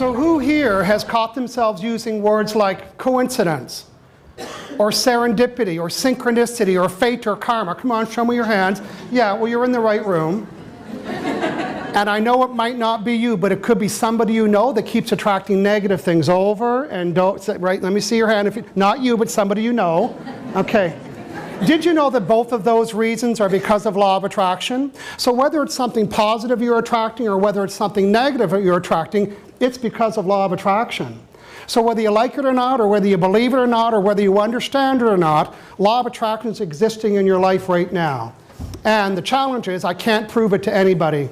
So who here has caught themselves using words like coincidence, or serendipity, or synchronicity, or fate, or karma? Come on, show me your hands. Yeah, well, you're in the right room. And I know it might not be you, but it could be somebody you know that keeps attracting negative things over and don't, right? Let me see your hand. If you, not you, but somebody you know. Okay. Did you know that both of those reasons are because of law of attraction? So whether it's something positive you're attracting or whether it's something negative that you're attracting, it's because of law of attraction. So whether you like it or not, or whether you believe it or not, or whether you understand it or not, law of attraction is existing in your life right now. And the challenge is I can't prove it to anybody.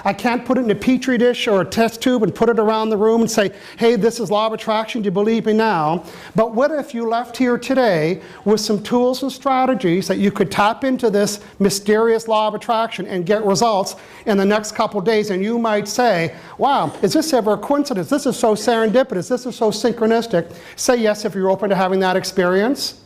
I can't put it in a petri dish or a test tube and put it around the room and say, hey, this is law of attraction, do you believe me now? But what if you left here today with some tools and strategies that you could tap into this mysterious law of attraction and get results in the next couple days? And you might say, wow, is this ever a coincidence? This is so serendipitous. This is so synchronistic. Say yes if you're open to having that experience.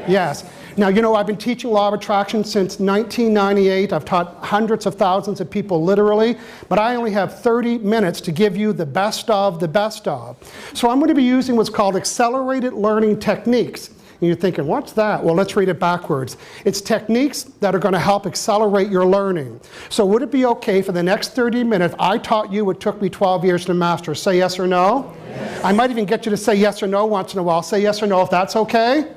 Yes. Now, you know, I've been teaching law of attraction since 1998. I've taught hundreds of thousands of people literally, but I only have 30 minutes to give you the best of the best of. So I'm going to be using what's called accelerated learning techniques. And you're thinking, what's that? Well, let's read it backwards. It's techniques that are going to help accelerate your learning. So would it be okay for the next 30 minutes, I taught you what took me 12 years to master. Say yes or no? Yes. I might even get you to say yes or no once in a while. Say yes or no if that's okay.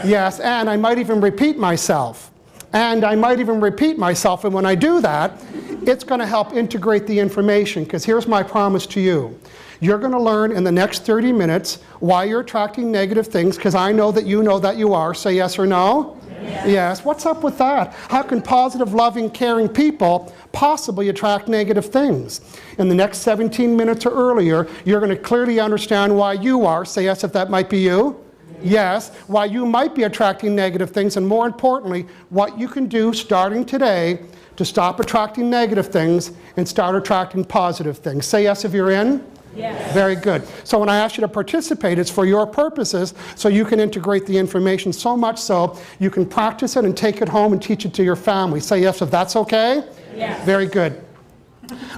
Yes, and I might even repeat myself. And I might even repeat myself, and when I do that, it's going to help integrate the information, because here's my promise to you. You're going to learn in the next 30 minutes why you're attracting negative things, because I know that you are. Say yes or no? Yes. Yes. What's up with that? How can positive, loving, caring people possibly attract negative things? In the next 17 minutes or earlier, you're going to clearly understand why you are. Say yes if that might be you. Yes, why you might be attracting negative things, and more importantly, what you can do starting today to stop attracting negative things and start attracting positive things. Say yes if you're in. Yes. Very good. So when I ask you to participate, it's for your purposes, so you can integrate the information so much so you can practice it and take it home and teach it to your family. Say yes if that's okay. Yes. Very good.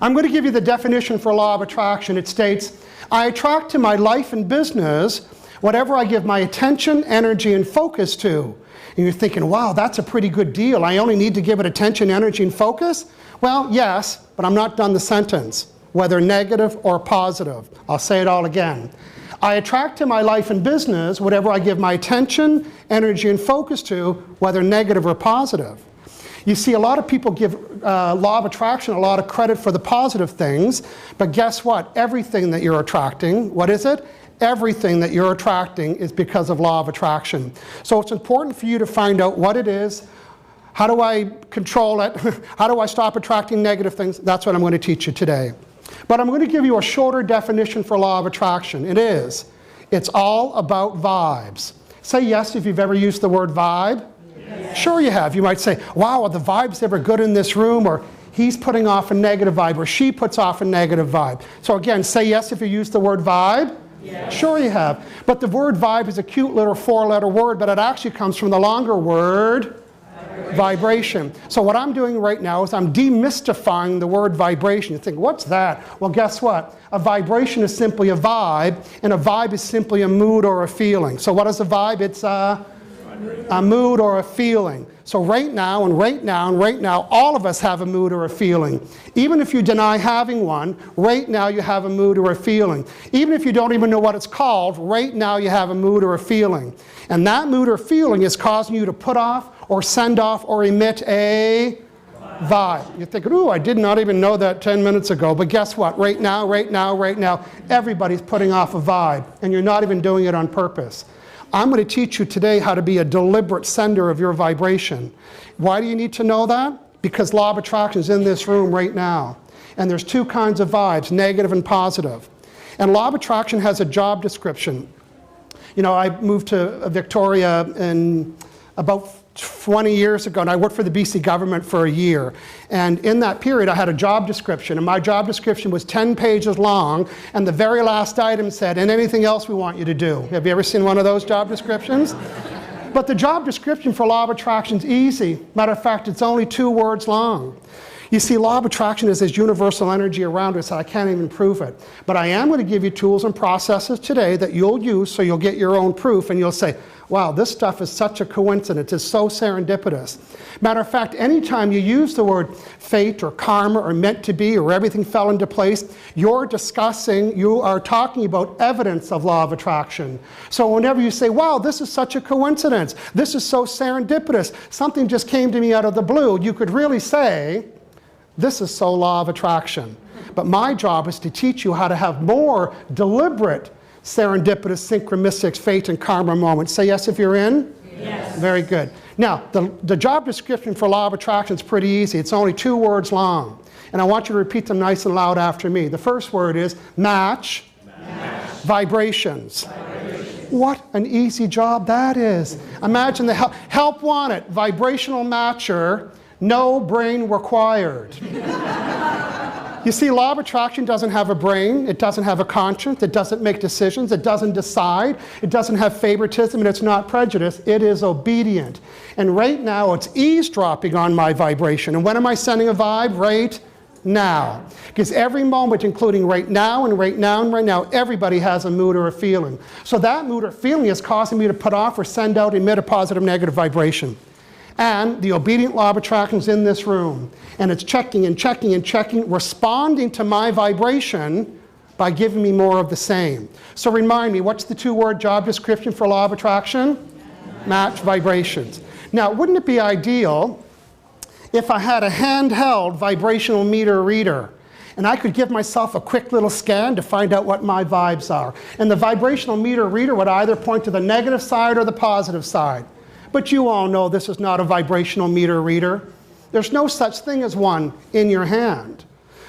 I'm going to give you the definition for law of attraction. It states, I attract to my life and business whatever I give my attention, energy, and focus to. And you're thinking, wow, that's a pretty good deal. I only need to give it attention, energy, and focus? Well, yes, but I'm not done the sentence, whether negative or positive. I'll say it all again. I attract to my life and business whatever I give my attention, energy, and focus to, whether negative or positive. You see, a lot of people give law of attraction a lot of credit for the positive things, but guess what? Everything that you're attracting, what is it? Everything that you're attracting is because of law of attraction. So it's important for you to find out what it is. How do I control it? How do I stop attracting negative things? That's what I'm going to teach you today. But I'm going to give you a shorter definition for law of attraction. It's all about vibes. Say yes if you've ever used the word vibe. Yes. Sure you have. You might say, wow, are the vibes ever good in this room? Or he's putting off a negative vibe, or she puts off a negative vibe. So again, say yes if you use the word vibe. Yes. Sure you have. But the word vibe is a cute little 4-letter word, but it actually comes from the longer word, vibration. So what I'm doing right now is I'm demystifying the word vibration. You think, what's that? Well, guess what? A vibration is simply a vibe, and a vibe is simply a mood or a feeling. So what is a vibe? It's a mood or a feeling. So right now, and right now, and right now, all of us have a mood or a feeling. Even if you deny having one, right now you have a mood or a feeling. Even if you don't even know what it's called, right now you have a mood or a feeling. And that mood or feeling is causing you to put off or send off or emit a vibe. You're thinking, ooh, I did not even know that 10 minutes ago. But guess what? Right now, everybody's putting off a vibe. And you're not even doing it on purpose. I'm going to teach you today how to be a deliberate sender of your vibration. Why do you need to know that? Because law of attraction is in this room right now. And there's two kinds of vibes, negative and positive. And law of attraction has a job description. You know, I moved to Victoria in about 20 years ago, and I worked for the BC government for a year. And in that period, I had a job description, and my job description was 10 pages long, and the very last item said, and anything else we want you to do. Have you ever seen one of those job descriptions? But the job description for law of attraction is easy. Matter of fact, it's only 2 words long. You see, law of attraction is this universal energy around us, and I can't even prove it. But I am going to give you tools and processes today that you'll use so you'll get your own proof, and you'll say, wow, this stuff is such a coincidence. It's so serendipitous. Matter of fact, anytime you use the word fate or karma or meant to be or everything fell into place, you are talking about evidence of law of attraction. So whenever you say, wow, this is such a coincidence, this is so serendipitous, something just came to me out of the blue, you could really say, this is so law of attraction. But my job is to teach you how to have more deliberate serendipitous, synchronistic, fate, and karma moments. Say yes if you're in? Yes. Very good. Now, the job description for law of attraction is pretty easy. It's only 2 words long. And I want you to repeat them nice and loud after me. The first word is match, vibrations. What an easy job that is. Imagine the help wanted, vibrational matcher, no brain required. You see, law of attraction doesn't have a brain, it doesn't have a conscience, it doesn't make decisions, it doesn't decide, it doesn't have favoritism, and it's not prejudice, it is obedient. And right now, it's eavesdropping on my vibration. And when am I sending a vibe? Right now. Because every moment, including right now and right now and right now, everybody has a mood or a feeling. So that mood or feeling is causing me to put off or send out, emit a positive, negative vibration. And the obedient law of attraction is in this room. And it's checking and checking and checking, responding to my vibration by giving me more of the same. So remind me, what's the 2-word job description for law of attraction? Match vibrations. Now, wouldn't it be ideal if I had a handheld vibrational meter reader and I could give myself a quick little scan to find out what my vibes are? And the vibrational meter reader would either point to the negative side or the positive side. But you all know this is not a vibrational meter reader. There's no such thing as one in your hand.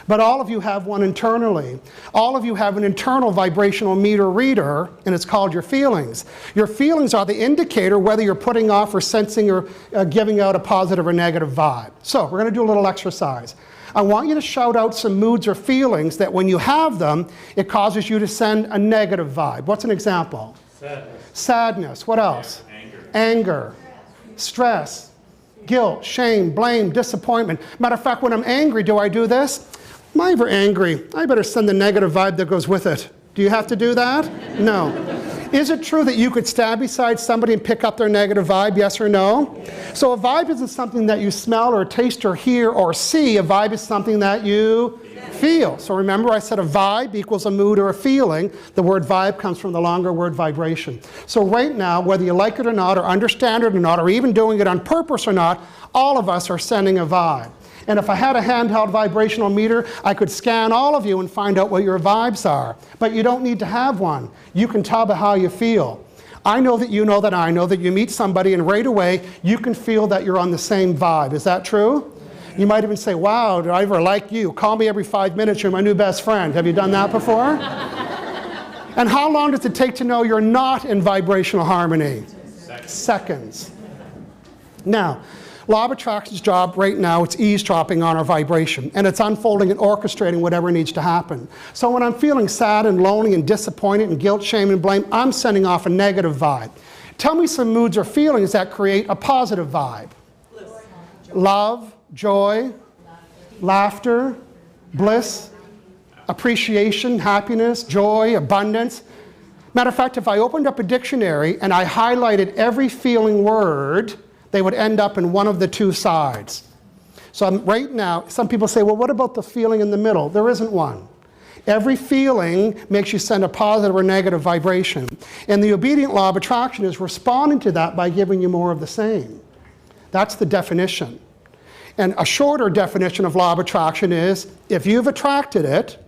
But all of you have one internally. All of you have an internal vibrational meter reader, and it's called your feelings. Your feelings are the indicator whether you're putting off or sensing or giving out a positive or negative vibe. So we're going to do a little exercise. I want you to shout out some moods or feelings that when you have them, it causes you to send a negative vibe. What's an example? Sadness. Sadness. What else? Anger, stress, guilt, shame, blame, disappointment. Matter of fact, when I'm angry, do I do this? Am I ever angry? I better send the negative vibe that goes with it. Do you have to do that? No. Is it true that you could stand beside somebody and pick up their negative vibe, yes or no? So a vibe isn't something that you smell or taste or hear or see. A vibe is something that you feel. So remember I said a vibe equals a mood or a feeling. The word vibe comes from the longer word vibration. So right now, whether you like it or not, or understand it or not, or even doing it on purpose or not, all of us are sending a vibe. And if I had a handheld vibrational meter, I could scan all of you and find out what your vibes are. But you don't need to have one. You can tell by how you feel. I know that you know that I know that you meet somebody and right away you can feel that you're on the same vibe. Is that true? You might even say, wow, do I ever like you? Call me every 5 minutes, you're my new best friend. Have you done that before? And how long does it take to know you're not in vibrational harmony? Seconds. Now, law of attraction's job right now, it's eavesdropping on our vibration, and it's unfolding and orchestrating whatever needs to happen. So when I'm feeling sad and lonely and disappointed and guilt, shame, and blame, I'm sending off a negative vibe. Tell me some moods or feelings that create a positive vibe. Love, joy, laughter, bliss, appreciation, happiness, joy, abundance. Matter of fact, if I opened up a dictionary and I highlighted every feeling word, they would end up in one of the 2 sides. So right now, some people say, well, what about the feeling in the middle? There isn't one. Every feeling makes you send a positive or negative vibration. And the obedient law of attraction is responding to that by giving you more of the same. That's the definition. And a shorter definition of law of attraction is, if you've attracted it,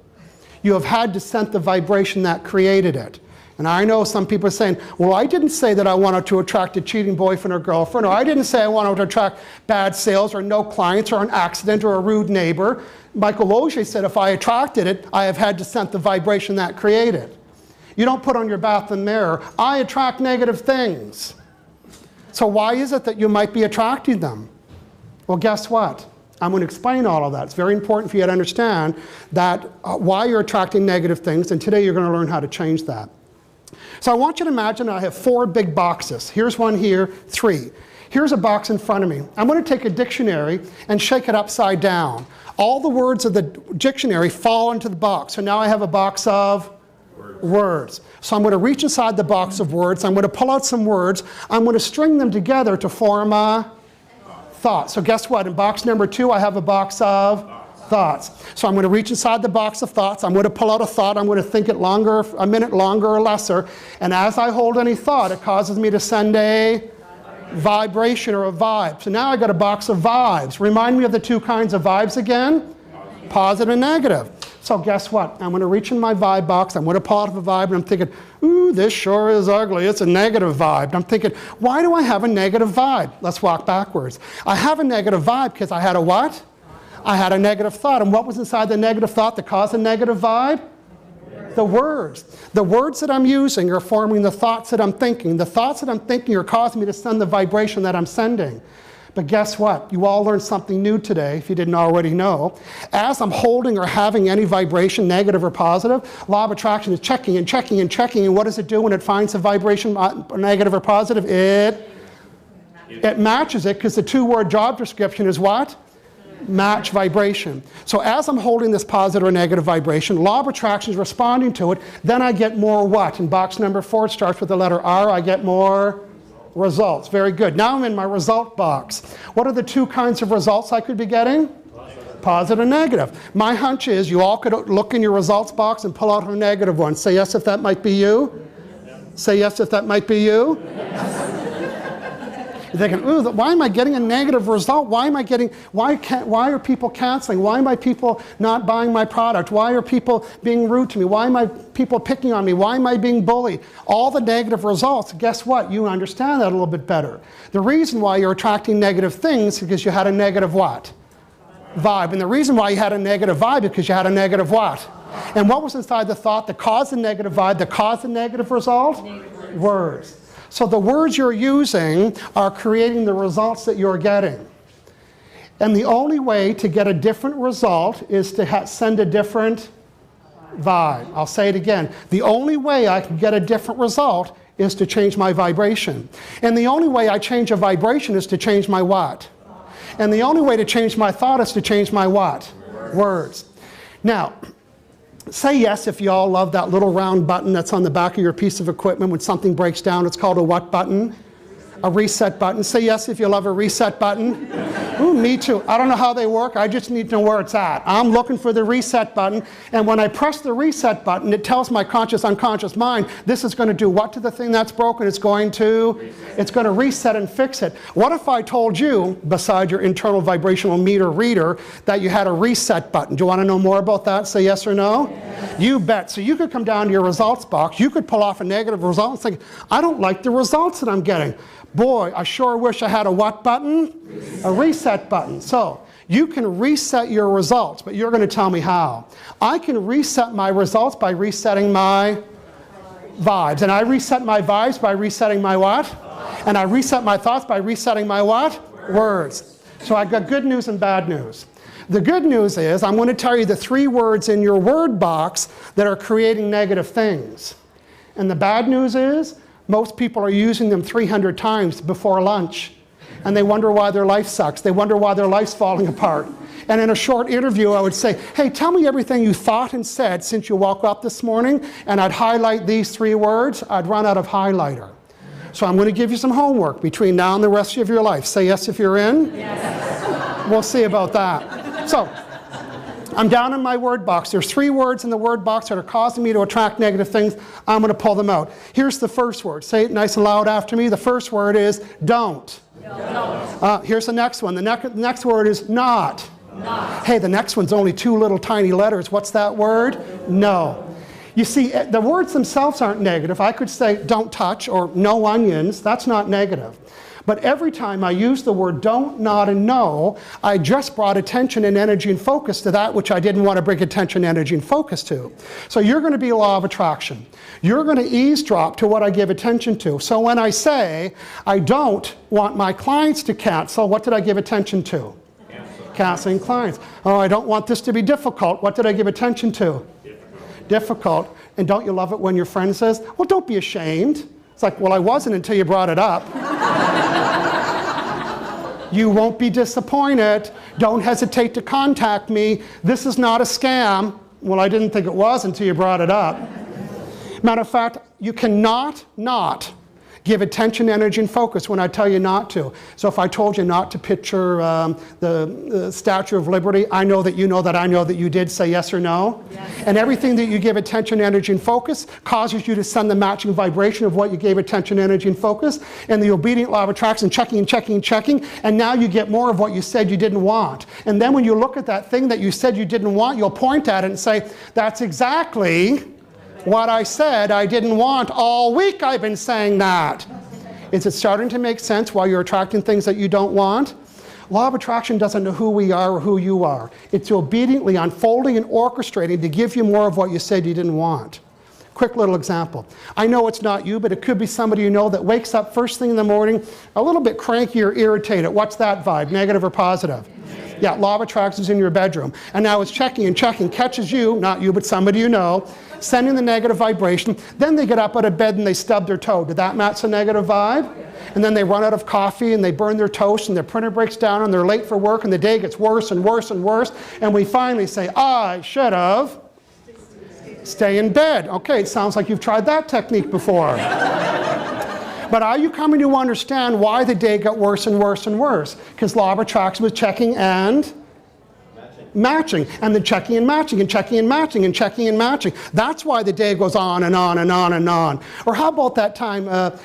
you have had to send the vibration that created it. And I know some people are saying, well, I didn't say that I wanted to attract a cheating boyfriend or girlfriend, or I didn't say I wanted to attract bad sales or no clients or an accident or a rude neighbor. Michael Logier said, if I attracted it, I have had to send the vibration that created. You don't put on your bathroom mirror, I attract negative things. So why is it that you might be attracting them? Well, guess what? I'm going to explain all of that. It's very important for you to understand that why you're attracting negative things, and today you're going to learn how to change that. So I want you to imagine I have 4 big boxes. Here's one here, 3. Here's a box in front of me. I'm going to take a dictionary and shake it upside down. All the words of the dictionary fall into the box. So now I have a box of words. So I'm going to reach inside the box of words. I'm going to pull out some words. I'm going to string them together to form a thought. So guess what? In box number 2, I have a box of thoughts. So I'm going to reach inside the box of thoughts. I'm going to pull out a thought. I'm going to think it longer, a minute longer or lesser. And as I hold any thought, it causes me to send a vibration or a vibe. So now I got a box of vibes. Remind me of the 2 kinds of vibes again. Positive and negative. So guess what? I'm going to reach in my vibe box. I'm going to pull out a vibe, and I'm thinking, ooh, this sure is ugly. It's a negative vibe. And I'm thinking, why do I have a negative vibe? Let's walk backwards. I have a negative vibe because I had a what? I had a negative thought. And what was inside the negative thought that caused a negative vibe? The words. The words that I'm using are forming the thoughts that I'm thinking. The thoughts that I'm thinking are causing me to send the vibration that I'm sending. But guess what? You all learned something new today, if you didn't already know. As I'm holding or having any vibration, negative or positive, law of attraction is checking and checking and checking. And what does it do when it finds a vibration, negative or positive? It matches it, because the 2-word job description is what? Match vibration. So as I'm holding this positive or negative vibration, law of attraction is responding to it. Then I get more what? In box number 4, it starts with the letter R. I get more results. Very good. Now I'm in my result box. What are the 2 kinds of results I could be getting? Positive and negative. My hunch is you all could look in your results box and pull out a negative one. Say yes if that might be you. Say yes if that might be you. You're thinking, ooh, why am I getting a negative result? Why are people canceling? Why am I people not buying my product? Why are people being rude to me? Why am I people picking on me? Why am I being bullied? All the negative results, guess what? You understand that a little bit better. The reason why you're attracting negative things is because you had a negative what? Vibe. And the reason why you had a negative vibe is because you had a negative what? And what was inside the thought that caused the negative vibe, that caused the negative result? Words. So the words you're using are creating the results that you're getting. And the only way to get a different result is to send a different vibe. I'll say it again. The only way I can get a different result is to change my vibration. And the only way I change a vibration is to change my what? And the only way to change my thought is to change my what? Words. Now, say yes if you all love that little round button that's on the back of your piece of equipment when something breaks down. It's called a what button? A reset button. Say yes if you love a reset button. Ooh, me too. I don't know how they work. I just need to know where it's at. I'm looking for the reset button. And when I press the reset button, it tells my conscious, unconscious mind, this is going to do what to the thing that's broken? It's going to reset and fix it. What if I told you, beside your internal vibrational meter reader, that you had a reset button? Do you want to know more about that? Say yes or no? Yes. You bet. So you could come down to your results box. You could pull off a negative result and think, I don't like the results that I'm getting. Boy, I sure wish I had a what button? A reset button. So you can reset your results, but you're going to tell me how. I can reset my results by resetting my vibes. And I reset my vibes by resetting my what? And I reset my thoughts by resetting my what? Words. So I've got good news and bad news. The good news is I'm going to tell you the 3 words in your word box that are creating negative things. And the bad news is most people are using them 300 times before lunch. And they wonder why their life sucks. They wonder why their life's falling apart. And in a short interview, I would say, hey, tell me everything you thought and said since you woke up this morning. And I'd highlight these 3 words. I'd run out of highlighter. So I'm going to give you some homework between now and the rest of your life. Say yes if you're in. Yes. We'll see about that. So I'm down in my word box. There's 3 words in the word box that are causing me to attract negative things. I'm going to pull them out. Here's the first word. Say it nice and loud after me. The first word is don't. Here's the next one. The next word is not. Hey, the next one's only 2 little tiny letters. What's that word? No. You see, the words themselves aren't negative. I could say don't touch or no onions. That's not negative. But every time I use the word don't, not, and no, I just brought attention and energy and focus to that which I didn't want to bring attention, energy, and focus to. So you're going to be a law of attraction. You're going to eavesdrop to what I give attention to. So when I say, I don't want my clients to cancel, what did I give attention to? Canceling clients. Oh, I don't want this to be difficult. What did I give attention to? difficult. And don't you love it when your friend says, well, don't be ashamed. It's like, well, I wasn't until you brought it up. You won't be disappointed. Don't hesitate to contact me. This is not a scam. Well, I didn't think it was until you brought it up. Matter of fact, you cannot not give attention, energy, and focus when I tell you not to. So if I told you not to picture the Statue of Liberty, I know that I know that you did say yes or no. Yes. And everything that you give attention, energy, and focus causes you to send the matching vibration of what you gave attention, energy, and focus. And the obedient law of attraction, checking and checking and checking. And now you get more of what you said you didn't want. And then when you look at that thing that you said you didn't want, you'll point at it and say, that's exactly what I said I didn't want. All week I've been saying that. Is it starting to make sense why you're attracting things that you don't want? Law of attraction doesn't know who we are or who you are. It's obediently unfolding and orchestrating to give you more of what you said you didn't want. Quick little example. I know it's not you, but it could be somebody you know that wakes up first thing in the morning a little bit cranky or irritated. What's that vibe, negative or positive? Yeah, law of attraction is in your bedroom. And now it's checking and checking, catches you, not you, but somebody you know, sending the negative vibration. Then they get up out of bed and they stub their toe. Did that match the negative vibe? And then they run out of coffee and they burn their toast and their printer breaks down and they're late for work and the day gets worse and worse and worse. And we finally say, I should have. Stay in bed. Okay, it sounds like you've tried that technique before. But are you coming to understand why the day got worse and worse and worse? Because law of attraction was checking and matching, and then checking and matching, and checking and matching, and checking and matching. That's why the day goes on and on and on and on. Or how about that time,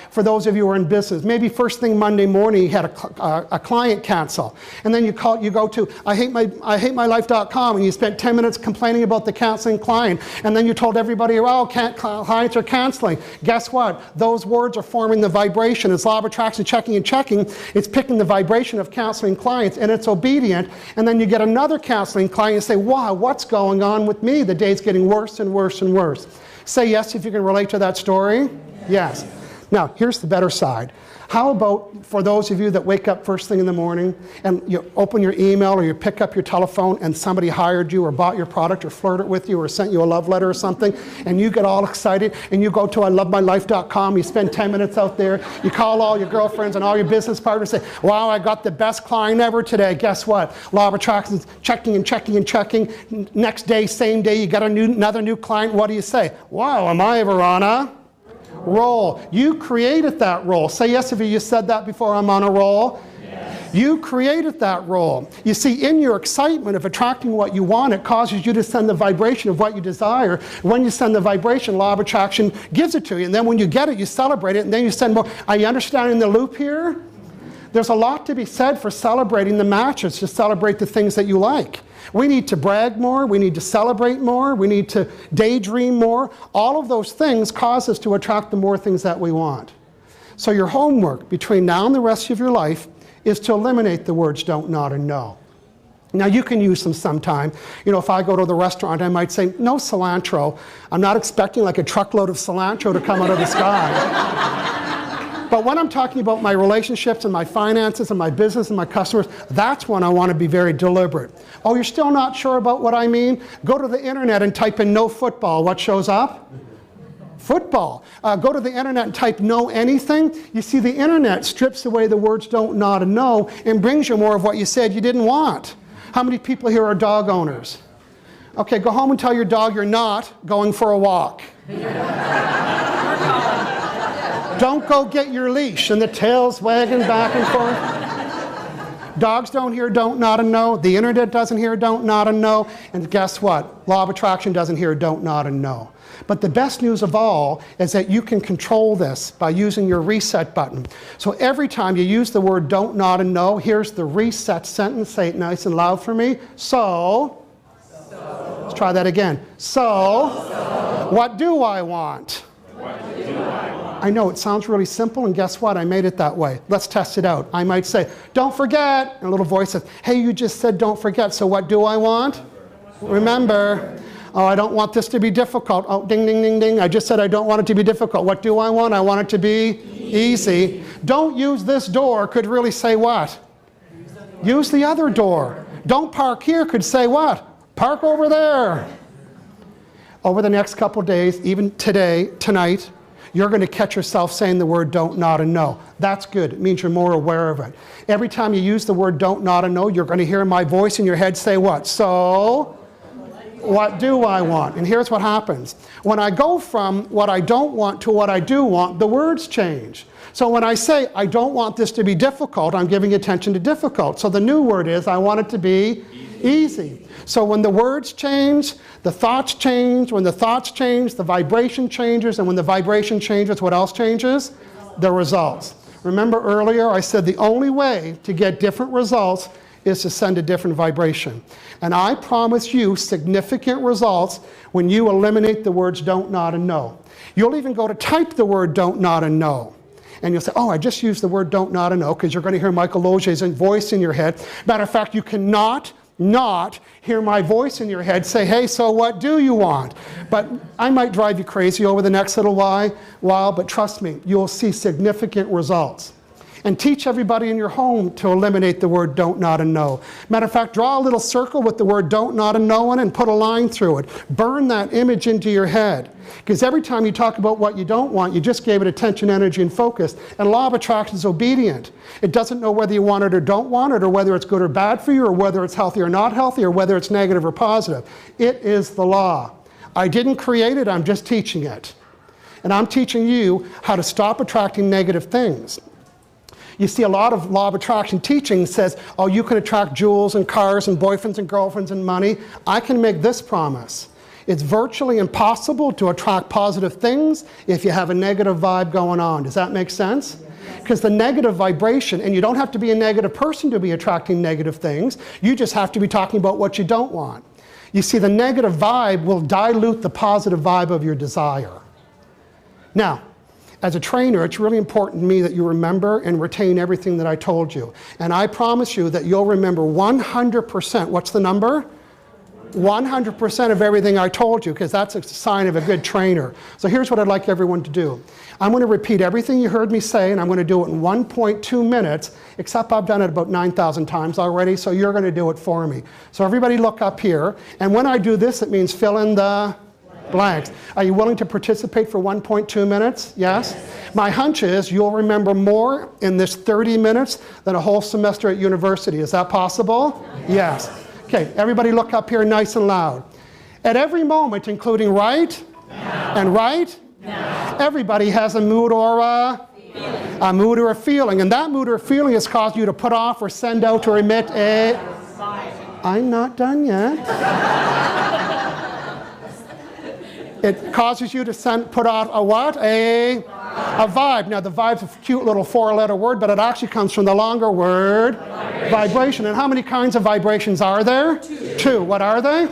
for those of you who are in business, maybe first thing Monday morning you had a client cancel, and then you go to IHateMyLife.com and you spent 10 minutes complaining about the canceling client, and then you told everybody, oh, clients are canceling. Guess what? Those words are forming the vibration. It's law of attraction, checking and checking. It's picking the vibration of canceling clients, and it's obedient, and then you get another canceling client and say, wow, what's going on with me? The day's getting worse and worse and worse. Say yes if you can relate to that story. Yes. Now, here's the better side. How about for those of you that wake up first thing in the morning and you open your email or you pick up your telephone and somebody hired you or bought your product or flirted with you or sent you a love letter or something, and you get all excited and you go to ILoveMyLife.com, you spend 10 minutes out there, you call all your girlfriends and all your business partners and say, wow, I got the best client ever today. Guess what? Law of attraction, checking and checking and checking. Next day, same day, you got another new client. What do you say? Wow, am I ever on a roll? You created that role. Say yes if you said that before. I'm on a roll. Yes. You created that role. You see, in your excitement of attracting what you want, it causes you to send the vibration of what you desire. When you send the vibration, law of attraction gives it to you. And then when you get it, you celebrate it, and then you send more. Are you understanding the loop here? There's a lot to be said for celebrating the matches, to celebrate the things that you like. We need to brag more, we need to celebrate more, we need to daydream more. All of those things cause us to attract the more things that we want. So your homework between now and the rest of your life is to eliminate the words don't, not, and no. Now you can use them sometime. You know, if I go to the restaurant, I might say, no cilantro. I'm not expecting like a truckload of cilantro to come out of the sky. But when I'm talking about my relationships and my finances and my business and my customers, that's when I want to be very deliberate. Oh, you're still not sure about what I mean? Go to the internet and type in no football. What shows up? Football. Go to the internet and type no anything. You see, the internet strips away the words don't, not, and no and brings you more of what you said you didn't want. How many people here are dog owners? Okay, go home and tell your dog you're not going for a walk. Don't go get your leash and the tail's wagging back and forth. Dogs don't hear don't, not, and no. The internet doesn't hear don't, not, and no. And guess what? Law of attraction doesn't hear don't, not, and no. But the best news of all is that you can control this by using your reset button. So every time you use the word don't, not, and no, here's the reset sentence. Say it nice and loud for me. So. Let's try that again. So. What do I want? What do I want? I know it sounds really simple, and guess what? I made it that way. Let's test it out. I might say, don't forget. And a little voice says, hey, you just said don't forget, so what do I want? Remember. Oh, I don't want this to be difficult. Oh, ding, ding, ding, ding. I just said I don't want it to be difficult. What do I want? I want it to be easy. Don't use this door could really say what? Use the other door. Don't park here could say what? Park over there. over the next couple days, even today, tonight, you're going to catch yourself saying the word don't, not, and no. That's good. It means you're more aware of it. Every time you use the word don't, not, and no, you're going to hear my voice in your head say what? So, what do I want? And here's what happens. When I go from what I don't want to what I do want, the words change. So when I say, I don't want this to be difficult, I'm giving attention to difficult. So the new word is, I want it to be easy. So when the words change, the thoughts change. When the thoughts change, the vibration changes. And when the vibration changes, what else changes? The results. Remember earlier I said the only way to get different results is to send a different vibration. And I promise you significant results when you eliminate the words don't, not, and no. You'll even go to type the word don't, not, and no. And you'll say, oh, I just used the word don't, not, and no, because you're going to hear Michael Logier's voice in your head. Matter of fact, you cannot not hear my voice in your head say, hey, so what do you want? But I might drive you crazy over the next little while, but trust me, you'll see significant results. And teach everybody in your home to eliminate the word don't, not, and no. Matter of fact, draw a little circle with the word don't, not, and no in it and put a line through it. Burn that image into your head. Because every time you talk about what you don't want, you just gave it attention, energy, and focus. And law of attraction is obedient. It doesn't know whether you want it or don't want it, or whether it's good or bad for you, or whether it's healthy or not healthy, or whether it's negative or positive. It is the law. I didn't create it, I'm just teaching it. And I'm teaching you how to stop attracting negative things. You see, a lot of law of attraction teaching says, oh, you can attract jewels and cars and boyfriends and girlfriends and money. I can make this promise. It's virtually impossible to attract positive things if you have a negative vibe going on. Does that make sense? Because the negative vibration, and you don't have to be a negative person to be attracting negative things. You just have to be talking about what you don't want. You see, the negative vibe will dilute the positive vibe of your desire. Now, as a trainer, it's really important to me that you remember and retain everything that I told you. And I promise you that you'll remember 100%. What's the number? 100% of everything I told you, because that's a sign of a good trainer. So here's what I'd like everyone to do. I'm going to repeat everything you heard me say, and I'm going to do it in 1.2 minutes, except I've done it about 9,000 times already, so you're going to do it for me. So everybody look up here, and when I do this, it means fill in the blanks. Are you willing to participate for 1.2 minutes? Yes? My hunch is you'll remember more in this 30 minutes than a whole semester at university. Is that possible? Yes. Okay, everybody look up here nice and loud. At every moment, including right and right, everybody has a mood or a mood or a feeling. And that mood or feeling has caused you to put off or send out or emit a... I'm not done yet. It causes you to put out a what? A vibe. Now the vibe's a cute little 4-letter word, but it actually comes from the longer word, vibration. And how many kinds of vibrations are there? Two. What are they?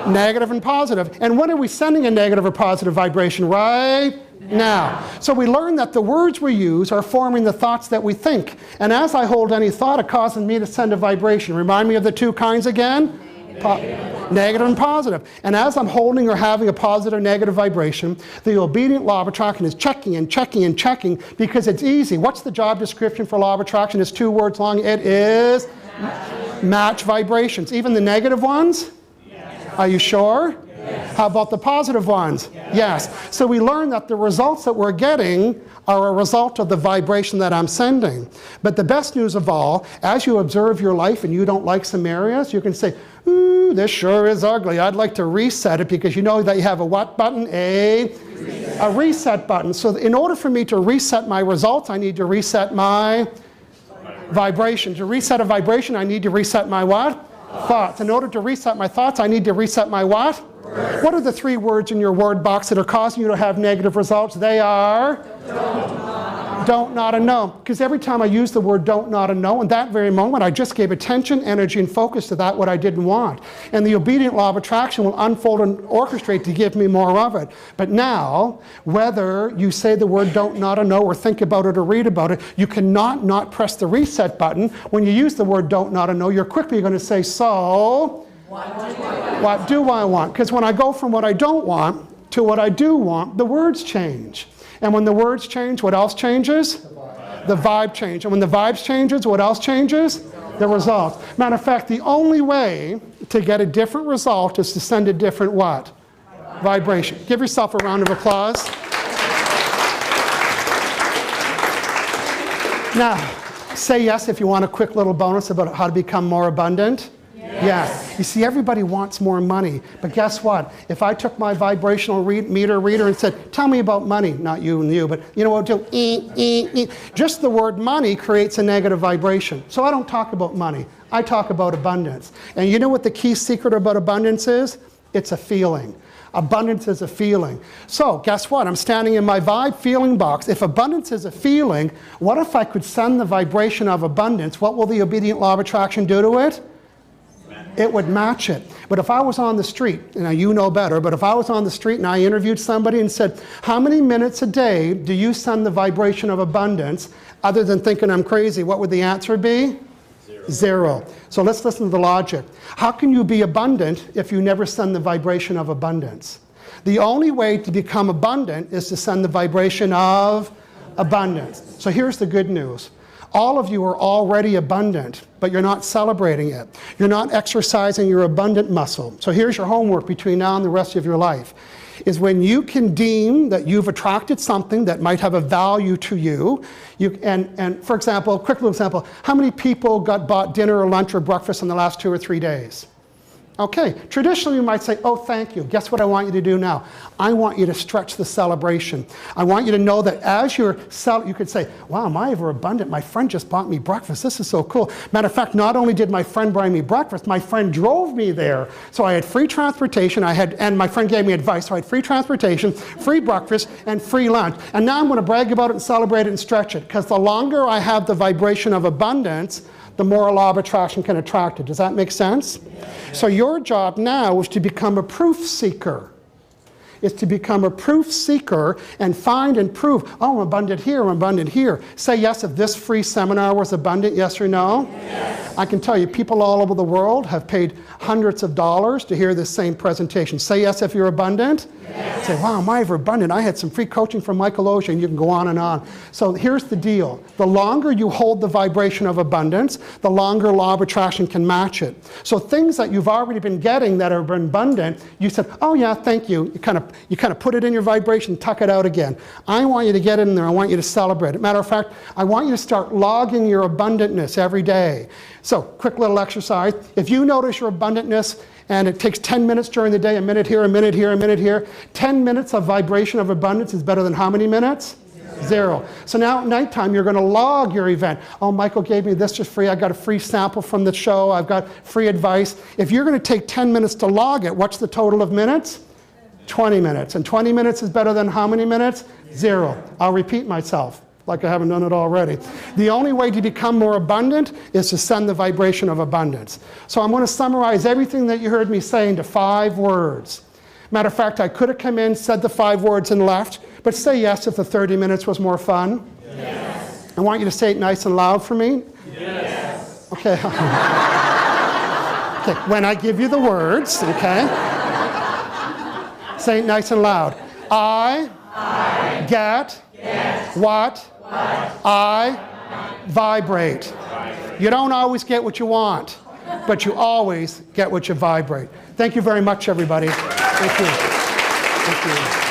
Negative and positive. And when are we sending a negative or positive vibration? Right now. So we learn that the words we use are forming the thoughts that we think. And as I hold any thought, it causes me to send a vibration. Remind me of the two kinds again? Negative and positive. And as I'm holding or having a positive or negative vibration, the obedient law of attraction is checking and checking and checking because it's easy. What's the job description for law of attraction? It's 2 words long. It is match vibrations. Even the negative ones? Yes. Are you sure? Yes. How about the positive ones? Yes. So we learn that the results that we're getting are a result of the vibration that I'm sending. But the best news of all, as you observe your life and you don't like some areas, you can say, ooh, this sure is ugly. I'd like to reset it, because you know that you have a what button? A reset button. So in order for me to reset my results, I need to reset my vibration. To reset a vibration, I need to reset my what? Thoughts. In order to reset my thoughts, I need to reset my what? What are the 3 words in your word box that are causing you to have negative results? They are don't, not, and no. Because every time I use the word don't, not, and no, in that very moment, I just gave attention, energy, and focus to that what I didn't want. And the obedient law of attraction will unfold and orchestrate to give me more of it. But now, whether you say the word don't, not, and no, or think about it or read about it, you cannot not press the reset button. When you use the word don't, not, and no, you're quickly going to say, so... What do I want? Because when I go from what I don't want to what I do want, the words change. And when the words change, what else changes? The vibe changes. And when the vibe changes, what else changes? The results. Matter of fact, the only way to get a different result is to send a different what? Vibration. Give yourself a round of applause. Now, say yes if you want a quick little bonus about how to become more abundant. Yes. You see, everybody wants more money. But guess what? If I took my vibrational meter reader and said, tell me about money, not you and you, but you know what, just the word money creates a negative vibration. So I don't talk about money. I talk about abundance. And you know what the key secret about abundance is? It's a feeling. Abundance is a feeling. So guess what? I'm standing in my vibe feeling box. If abundance is a feeling, what if I could send the vibration of abundance? What will the obedient law of attraction do to it? It would match it. But if I was on the street, now you know better, but if I was on the street and I interviewed somebody and said, how many minutes a day do you send the vibration of abundance, other than thinking I'm crazy, what would the answer be? Zero. So let's listen to the logic. How can you be abundant if you never send the vibration of abundance? The only way to become abundant is to send the vibration of abundance. So here's the good news. All of you are already abundant, but you're not celebrating it. You're not exercising your abundant muscle. So here's your homework between now and the rest of your life. Is when you can deem that you've attracted something that might have a value to you, and for example, quick little example, how many people got bought dinner or lunch or breakfast in the last 2 or 3 days? Okay, traditionally you might say, oh, thank you. Guess what I want you to do now? I want you to stretch the celebration. I want you to know that as you could say, wow, am I ever abundant? My friend just bought me breakfast. This is so cool. Matter of fact, not only did my friend buy me breakfast, my friend drove me there. So I had free transportation, and my friend gave me advice. So I had free transportation, free breakfast, and free lunch. And now I'm going to brag about it and celebrate it and stretch it. Because the longer I have the vibration of abundance, the more law of attraction can attract it. Does that make sense? Yeah. So your job now is to become a proof seeker. Is to become a proof seeker and find and prove, oh, I'm abundant here, I'm abundant here. Say yes if this free seminar was abundant, yes or no? Yes. I can tell you, people all over the world have paid hundreds of dollars to hear this same presentation. Say yes if you're abundant. Yes. Say, wow, am I ever abundant? I had some free coaching from Michael Oshie, and you can go on and on. So here's the deal. The longer you hold the vibration of abundance, the longer law of attraction can match it. So things that you've already been getting that are abundant, you said, oh yeah, thank you. You kind of put it in your vibration, tuck it out again. I want you to get in there. I want you to celebrate it. Matter of fact, I want you to start logging your abundantness every day. So quick little exercise. If you notice your abundantness, and it takes 10 minutes during the day, a minute here, a minute here, a minute here, 10 minutes of vibration of abundance is better than how many minutes? Zero. So now at nighttime, you're going to log your event. Oh, Michael gave me this for free. I got a free sample from the show. I've got free advice. If you're going to take 10 minutes to log it, what's the total of minutes? 20 minutes. And 20 minutes is better than how many minutes? Zero. I'll repeat myself, like I haven't done it already. The only way to become more abundant is to send the vibration of abundance. So I'm going to summarize everything that you heard me say into 5 words. Matter of fact, I could have come in, said the 5 words and left, but say yes if the 30 minutes was more fun. Yes. I want you to say it nice and loud for me. Yes. Okay. Okay. When I give you the words, okay? Say it nice and loud. I get what I vibrate. You don't always get what you want, but you always get what you vibrate. Thank you very much, everybody. Thank you. Thank you.